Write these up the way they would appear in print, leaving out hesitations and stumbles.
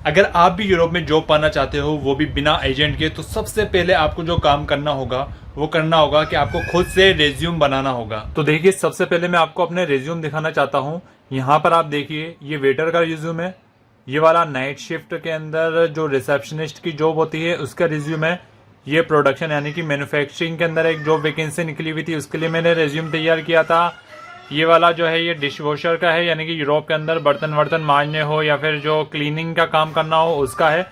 अगर आप भी यूरोप में जॉब पाना चाहते हो, वो भी बिना एजेंट के, तो सबसे पहले आपको जो काम करना होगा वो करना होगा कि आपको खुद से रेज्यूम बनाना होगा। तो देखिए, सबसे पहले मैं आपको अपने रेज्यूम दिखाना चाहता हूँ। यहाँ पर आप देखिए, ये वेटर का रिज्यूम है। ये वाला नाइट शिफ्ट के अंदर जो रिसेप्शनिस्ट की जॉब होती है उसका रिज्यूम है। ये प्रोडक्शन यानी कि मैन्युफैक्चरिंग के अंदर एक जॉब वैकेंसी निकली हुई थी, उसके लिए मैंने रेज्यूम तैयार किया था। ये वाला जो है ये डिश वॉशर का है, यानी कि यूरोप के अंदर बर्तन वर्तन मांजने हो या फिर जो क्लीनिंग का काम करना हो उसका है।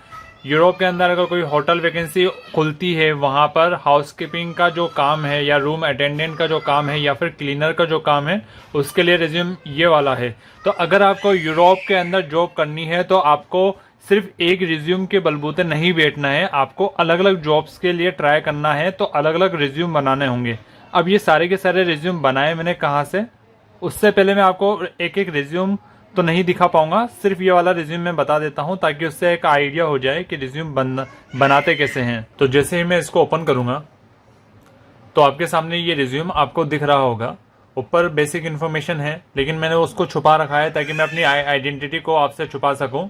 यूरोप के अंदर अगर कोई होटल वैकेंसी खुलती है, वहाँ पर हाउसकीपिंग का जो काम है या रूम अटेंडेंट का जो काम है या फिर क्लीनर का जो काम है, उसके लिए रिज्यूम ये वाला है। तो अगर आपको यूरोप के अंदर जॉब करनी है तो आपको सिर्फ एक रिज्यूम के बलबूते नहीं बैठना है, आपको अलग अलग जॉब्स के लिए ट्राई करना है, तो अलग अलग रिज्यूम बनाने होंगे। अब ये सारे के सारे रिज्यूम बनाए मैंने कहाँ से, उससे पहले मैं आपको एक एक रिज्यूम तो नहीं दिखा पाऊंगा, सिर्फ ये वाला रिज्यूम मैं बता देता हूं ताकि उससे एक आइडिया हो जाए कि रिज्यूम बनाते कैसे हैं। तो जैसे ही मैं इसको ओपन करूंगा तो आपके सामने ये रिज्यूम आपको दिख रहा होगा। ऊपर बेसिक इन्फॉर्मेशन है, लेकिन मैंने उसको छुपा रखा है ताकि मैं अपनी आइडेंटिटी को आपसे छुपा सकूं।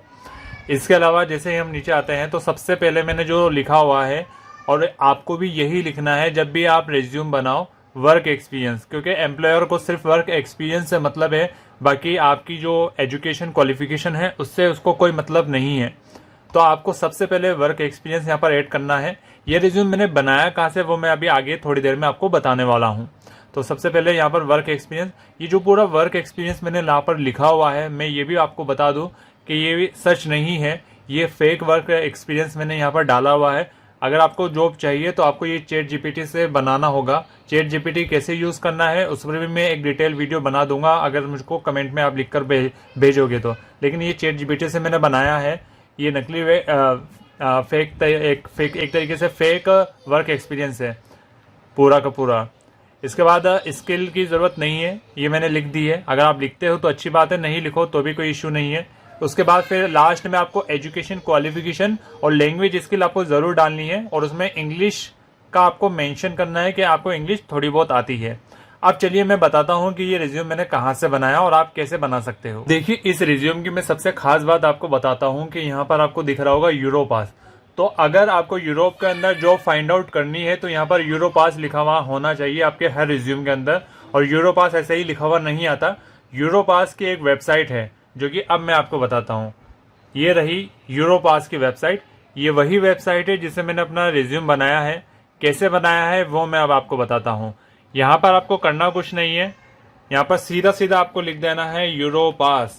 इसके अलावा जैसे ही हम नीचे आते हैं तो सबसे पहले मैंने जो लिखा हुआ है, और आपको भी यही लिखना है जब भी आप रिज्यूम बनाओ, वर्क एक्सपीरियंस, क्योंकि एम्प्लॉयर को सिर्फ वर्क एक्सपीरियंस से मतलब है, बाकी आपकी जो एजुकेशन क्वालिफिकेशन है उससे उसको कोई मतलब नहीं है। तो आपको सबसे पहले वर्क एक्सपीरियंस यहाँ पर ऐड करना है। ये रिज्यूम मैंने बनाया कहाँ से वो मैं अभी आगे थोड़ी देर में आपको बताने वाला हूँ। तो सबसे पहले यहाँ पर वर्क एक्सपीरियंस, ये जो पूरा वर्क एक्सपीरियंस मैंने यहाँ पर लिखा हुआ है, मैं ये भी आपको बता दूँ कि ये भी सच नहीं है, ये फेक वर्क एक्सपीरियंस मैंने यहाँ पर डाला हुआ है। अगर आपको जॉब चाहिए तो आपको ये चैट जीपीटी से बनाना होगा। चैट जीपीटी कैसे यूज़ करना है उस पर भी मैं एक डिटेल वीडियो बना दूंगा, अगर मुझको कमेंट में आप लिखकर भेजोगे तो। लेकिन ये चैट जीपीटी से मैंने बनाया है, ये नकली एक तरीके से फेक वर्क एक्सपीरियंस है पूरा का पूरा। इसके बाद स्किल की ज़रूरत नहीं है, ये मैंने लिख दी है। अगर आप लिखते हो तो अच्छी बात है, नहीं लिखो तो भी कोई इशू नहीं है। उसके बाद फिर लास्ट में आपको एजुकेशन क्वालिफिकेशन और लैंग्वेज स्किल आपको ज़रूर डालनी है, और उसमें इंग्लिश का आपको मेंशन करना है कि आपको इंग्लिश थोड़ी बहुत आती है। अब चलिए मैं बताता हूँ कि ये रिज्यूम मैंने कहाँ से बनाया और आप कैसे बना सकते हो। देखिए, इस रिज्यूम की मैं सबसे खास बात आपको बताता हूँ कि यहाँ पर आपको दिख रहा होगा यूरोपास। तो अगर आपको यूरोप के अंदर जॉब फाइंड आउट करनी है तो यहाँ पर यूरोपास लिखा हुआ होना चाहिए आपके हर रिज्यूम के अंदर। और यूरोपास ऐसे ही लिखा हुआ नहीं आता। यूरोपास की एक वेबसाइट है जो कि अब मैं आपको बताता हूँ। ये रही यूरोपास की वेबसाइट। ये वही वेबसाइट है जिसे मैंने अपना रिज्यूम बनाया है। कैसे बनाया है वो मैं अब आपको बताता हूँ। यहाँ पर आपको करना कुछ नहीं है, यहाँ पर सीधा सीधा आपको लिख देना है यूरोपास।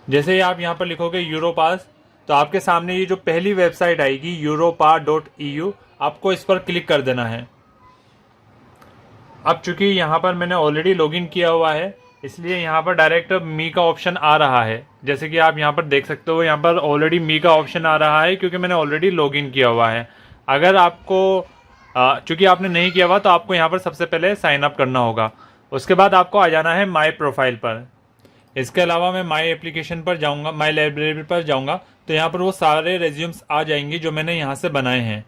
जैसे ही आप यहाँ पर लिखोगे यूरोपास तो आपके सामने ये जो पहली वेबसाइट आएगी europa.eu, आपको इस पर क्लिक कर देना है। अब चूंकि यहाँ पर मैंने ऑलरेडी लॉगिन किया हुआ है, इसलिए यहाँ पर डायरेक्ट मी का ऑप्शन आ रहा है। जैसे कि आप यहाँ पर देख सकते हो, यहाँ पर ऑलरेडी मी का ऑप्शन आ रहा है क्योंकि मैंने ऑलरेडी लॉगिन किया हुआ है। अगर आपको चूंकि आपने नहीं किया हुआ तो आपको यहाँ पर सबसे पहले साइन अप करना होगा। उसके बाद आपको आ जाना है माई प्रोफाइल पर। इसके अलावा मैं माई एप्लीकेशन पर जाऊँगा, माई लाइब्रेरी पर जाऊँगा, तो यहाँ पर वो सारे रेज्यूम्स आ जाएंगे जो मैंने यहाँ से बनाए हैं।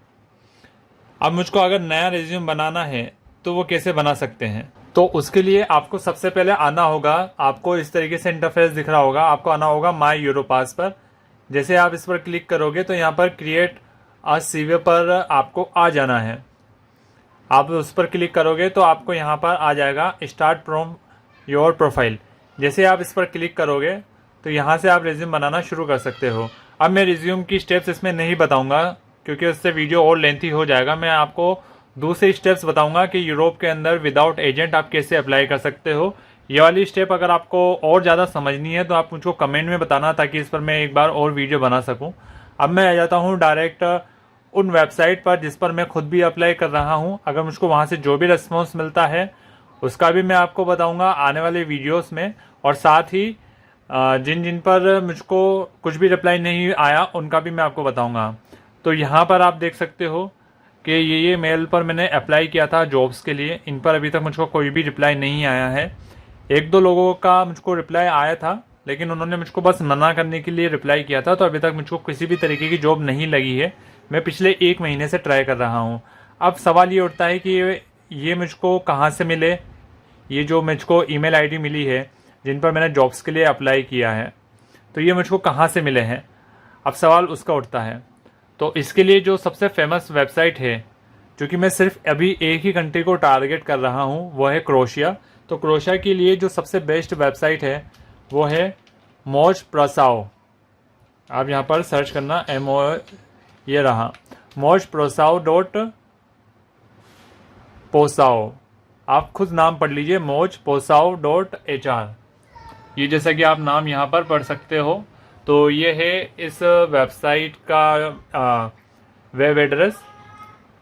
अब मुझको अगर नया रेज्यूम बनाना है तो वो कैसे बना सकते हैं, तो उसके लिए आपको सबसे पहले आना होगा, आपको इस तरीके से इंटरफेस दिख रहा होगा, आपको आना होगा माई यूरोपास पर। जैसे आप इस पर क्लिक करोगे तो यहाँ पर क्रिएट अ सीवी पर आपको आ जाना है। आप उस पर क्लिक करोगे तो आपको यहाँ पर आ जाएगा स्टार्ट फ्रॉम योर प्रोफाइल। जैसे आप इस पर क्लिक करोगे तो यहाँ से आप रिज्यूम बनाना शुरू कर सकते हो। अब मैं रिज्यूम की स्टेप्स इसमें नहीं बताऊँगा क्योंकि उससे वीडियो और लेंथी हो जाएगा। मैं आपको दूसरे स्टेप्स बताऊंगा कि यूरोप के अंदर विदाउट एजेंट आप कैसे अप्लाई कर सकते हो। ये वाली स्टेप अगर आपको और ज़्यादा समझनी है तो आप मुझको कमेंट में बताना ताकि इस पर मैं एक बार और वीडियो बना सकूं। अब मैं आ जाता हूं डायरेक्ट उन वेबसाइट पर जिस पर मैं खुद भी अप्लाई कर रहा हूं। अगर मुझको वहां से जो भी रिस्पॉन्स मिलता है उसका भी मैं आपको बताऊँगा आने वाले वीडियोज़ में, और साथ ही जिन जिन पर मुझको कुछ भी रिप्लाई नहीं आया उनका भी मैं आपको बताऊँगा। तो यहाँ पर आप देख सकते हो कि ये मेल पर मैंने अप्लाई किया था जॉब्स के लिए, इन पर अभी तक मुझको कोई भी रिप्लाई नहीं आया है। एक दो लोगों का मुझको रिप्लाई आया था लेकिन उन्होंने मुझको बस मना करने के लिए रिप्लाई किया था, तो अभी तक मुझको किसी भी तरीके की जॉब नहीं लगी है। मैं पिछले 1 महीने से ट्राई कर रहा हूँ। अब सवाल ये उठता है कि ये मुझको कहाँ से मिले। ये जो मुझको ईमेल आईडी मिली है जिन पर मैंने जॉब्स के लिए अप्लाई किया है, तो ये मुझको कहाँ से मिले हैं। अब सवाल उसका उठता है, तो इसके लिए जो सबसे फेमस वेबसाइट है, जो कि मैं सिर्फ अभी एक ही कंट्री को टारगेट कर रहा हूँ, वो है क्रोशिया। तो क्रोशिया के लिए जो सबसे बेस्ट वेबसाइट है वो है मोज प्रोसाओ। आप यहाँ पर सर्च करना, ये रहा मोज प्रोसाओ डॉट पोसाओ। आप खुद नाम पढ़ लीजिए, मोज पोसाओ .hr। ये जैसा कि आप नाम यहाँ पर पढ़ सकते हो। तो ये है इस वेबसाइट का वेब एड्रेस।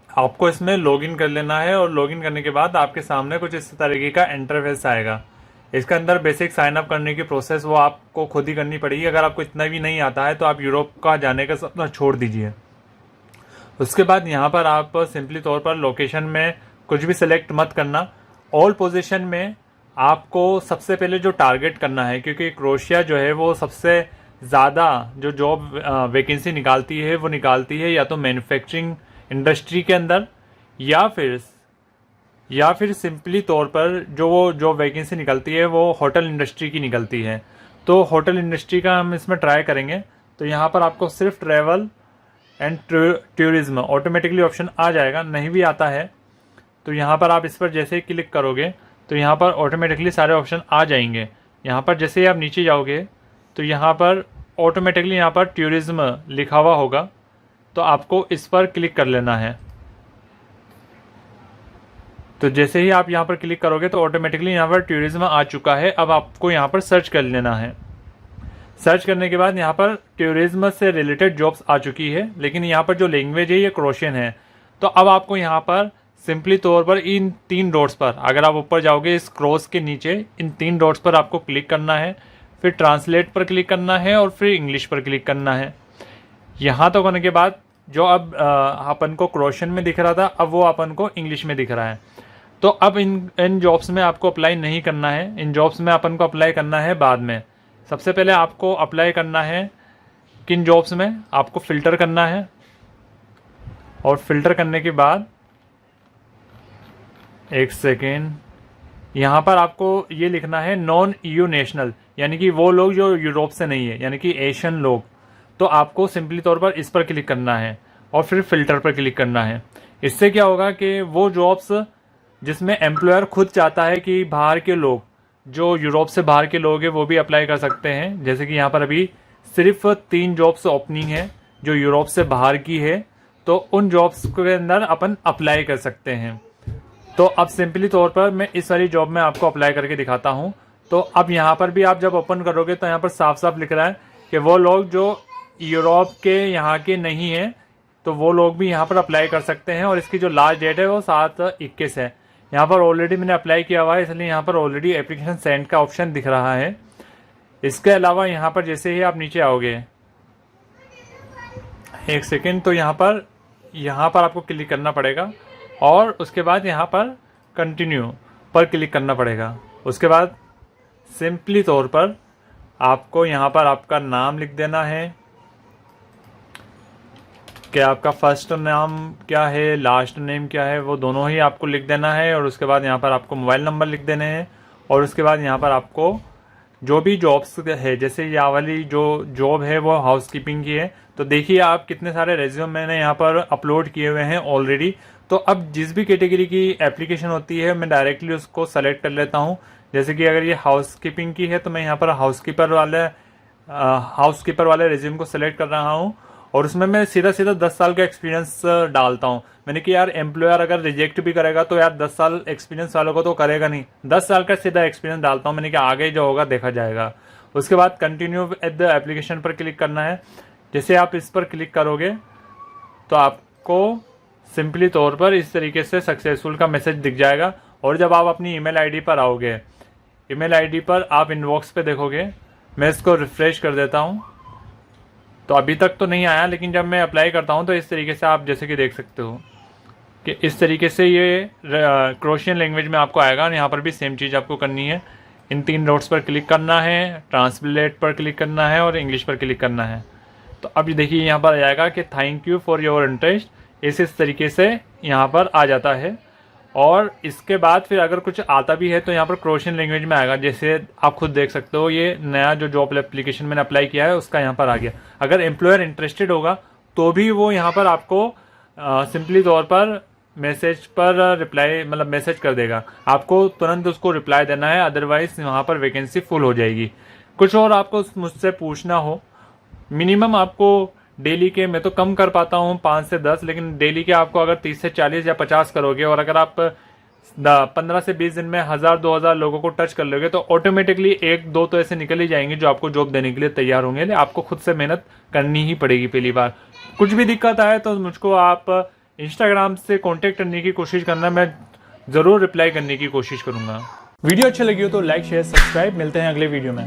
आपको इसमें लॉगिन कर लेना है और लॉगिन करने के बाद आपके सामने कुछ इस तरीके का इंटरफेस आएगा। इसके अंदर बेसिक साइन अप करने की प्रोसेस वो आपको खुद ही करनी पड़ेगी। अगर आपको इतना भी नहीं आता है तो आप यूरोप का जाने का सपना छोड़ दीजिए। उसके बाद यहाँ पर आप सिंपली तौर पर लोकेशन में कुछ भी सिलेक्ट मत करना। ऑल पोजीशन में आपको सबसे पहले जो टारगेट करना है, क्योंकि क्रोशिया जो है वो सबसे ज़्यादा जो जॉब वैकेंसी निकालती है वो निकालती है या तो मैन्युफैक्चरिंग इंडस्ट्री के अंदर या फिर सिंपली तौर पर जो जॉब वैकेंसी निकलती है वो होटल इंडस्ट्री की निकलती है। तो होटल इंडस्ट्री का हम इसमें ट्राई करेंगे। तो यहाँ पर आपको सिर्फ travel and tourism automatically option आ जाएगा। नहीं भी आता है तो यहाँ पर आप इस पर जैसे ही क्लिक करोगे तो यहाँ पर ऑटोमेटिकली सारे ऑप्शन आ जाएंगे। यहाँ पर जैसे ही आप नीचे जाओगे तो यहाँ पर ऑटोमेटिकली यहाँ पर टूरिज्म लिखा हुआ होगा, तो आपको इस पर क्लिक कर लेना है। तो जैसे ही आप यहाँ पर क्लिक करोगे तो ऑटोमेटिकली यहाँ पर टूरिज्म आ चुका है। अब आपको यहाँ पर सर्च कर लेना है। सर्च करने के बाद यहाँ पर टूरिज्म से रिलेटेड जॉब्स आ चुकी है, लेकिन यहाँ पर जो लैंग्वेज है ये क्रोशियन है। तो अब आपको यहाँ पर सिंपली तौर पर इन 3 डॉट्स पर, अगर आप ऊपर जाओगे इस क्रॉस के नीचे, इन 3 डॉट्स पर आपको क्लिक करना है, फिर ट्रांसलेट पर क्लिक करना है और फिर इंग्लिश पर क्लिक करना है। यहाँ तक होने के बाद जो अब अपन को क्रोशियन में दिख रहा था, अब वो अपन को इंग्लिश में दिख रहा है। तो अब इन जॉब्स में आपको अप्लाई नहीं करना है। इन जॉब्स में अपन को अप्लाई करना है बाद में। सबसे पहले आपको अप्लाई करना है किन जॉब्स में, आपको फ़िल्टर करना है। और फिल्टर करने के बाद एक सेकेंड, यहाँ पर आपको ये लिखना है नॉन EU नेशनल, यानी कि वो लोग जो यूरोप से नहीं है, यानी कि एशियन लोग। तो आपको सिंपली तौर पर इस पर क्लिक करना है और फिर फिल्टर पर क्लिक करना है। इससे क्या होगा कि वो जॉब्स जिसमें एम्प्लॉयर खुद चाहता है कि बाहर के लोग, जो यूरोप से बाहर के लोग हैं, वो भी अप्लाई कर सकते हैं। जैसे कि यहाँ पर अभी सिर्फ 3 जॉब्स ओपनिंग है जो यूरोप से बाहर की है, तो उन जॉब्स के अंदर अपन अप्लाई कर सकते हैं। तो अब सिंपली तौर पर मैं इस वाली जॉब में आपको अप्लाई करके दिखाता हूँ। तो अब यहाँ पर भी आप जब ओपन करोगे तो यहाँ पर साफ साफ लिख रहा है कि वो लोग जो यूरोप के यहाँ के नहीं हैं, तो वो लोग भी यहाँ पर अप्लाई कर सकते हैं। और इसकी जो लास्ट डेट है वो 7/21 है। यहाँ पर ऑलरेडी मैंने अप्लाई किया हुआ है, इसलिए यहाँ पर ऑलरेडी एप्लीकेशन सेंड का ऑप्शन दिख रहा है। इसके अलावा यहाँ पर जैसे ही आप नीचे आओगे, एक सेकेंड, तो यहाँ पर आपको क्लिक करना पड़ेगा और उसके बाद यहाँ पर कंटिन्यू पर क्लिक करना पड़ेगा। उसके बाद सिंपली तौर पर आपको यहाँ पर आपका नाम लिख देना है कि आपका फर्स्ट नाम क्या है, लास्ट नेम क्या है, वो दोनों ही आपको लिख देना है। और उसके बाद यहाँ पर आपको मोबाइल नंबर लिख देने हैं। और उसके बाद यहाँ पर आपको जो भी जॉब्स है, जैसे ये वाली जो जॉब है वो हाउसकीपिंग की है, तो देखिए आप कितने सारे रेज्यूम मैंने यहाँ पर अपलोड किए हुए हैं ऑलरेडी। तो अब जिस भी कैटेगरी की एप्लीकेशन होती है मैं डायरेक्टली उसको सेलेक्ट कर लेता हूँ। जैसे कि अगर ये हाउसकीपिंग की है तो मैं यहाँ पर हाउसकीपर वाले रेज्यूम को सेलेक्ट कर रहा हूँ और उसमें मैं सीधा 10 साल का एक्सपीरियंस डालता हूँ। मैंने कि यार एम्प्लॉयर अगर रिजेक्ट भी करेगा तो यार 10 साल एक्सपीरियंस वालों को तो करेगा नहीं, 10 साल का सीधा एक्सपीरियंस डालता हूँ। मैंने कि आगे जो होगा देखा जाएगा। उसके बाद कंटिन्यू एट द एप्लीकेशन पर क्लिक करना है। जैसे आप इस पर क्लिक करोगे तो आपको सिंपली तौर पर इस तरीके से सक्सेसफुल का मैसेज दिख जाएगा। और जब आप अपनी ईमेल आईडी पर आओगे, ईमेल आईडी पर आप इनबॉक्स पे देखोगे, मैं इसको रिफ्रेश कर देता हूँ। तो अभी तक तो नहीं आया, लेकिन जब मैं अप्लाई करता हूँ तो इस तरीके से आप जैसे कि देख सकते हो कि इस तरीके से ये क्रोशियन लैंग्वेज में आपको आएगा। और यहाँ पर भी सेम चीज़ आपको करनी है। इन 3 डॉट्स पर क्लिक करना है, ट्रांसलेट पर क्लिक करना है और इंग्लिश पर क्लिक करना है। तो अब देखिए यहाँ पर आ जाएगा कि thank you for your interest. इस तरीके से यहाँ पर आ जाता है। और इसके बाद फिर अगर कुछ आता भी है तो यहाँ पर क्रोशियन लैंग्वेज में आएगा। जैसे आप खुद देख सकते हो, ये नया जो जॉब एप्लीकेशन मैंने अप्लाई किया है उसका यहाँ पर आ गया। अगर एम्प्लॉयर इंटरेस्टेड होगा तो भी वो यहाँ पर आपको सिंपली तौर पर मैसेज पर रिप्लाई, मतलब मैसेज कर देगा, आपको तुरंत उसको रिप्लाई देना है, अदरवाइज वहाँ पर वैकेंसी फुल हो जाएगी। कुछ और आपको मुझसे पूछना हो, मिनिमम आपको डेली के, मैं तो कम कर पाता हूँ 5 से 10, लेकिन डेली के आपको अगर 30 से 40 या 50 करोगे और अगर आप 15 से 20 दिन में 1000-2000 लोगों को टच कर लोगे तो ऑटोमेटिकली 1-2 तो ऐसे निकल ही जाएंगे जो आपको जॉब देने के लिए तैयार होंगे। आपको खुद से मेहनत करनी ही पड़ेगी पहली बार। कुछ भी दिक्कत आए तो मुझको आप इंस्टाग्राम से कांटेक्ट करने की कोशिश करना, मैं ज़रूर रिप्लाई करने की कोशिश करूँगा। वीडियो अच्छी लगी हो तो लाइक शेयर सब्सक्राइब। मिलते हैं अगले वीडियो में।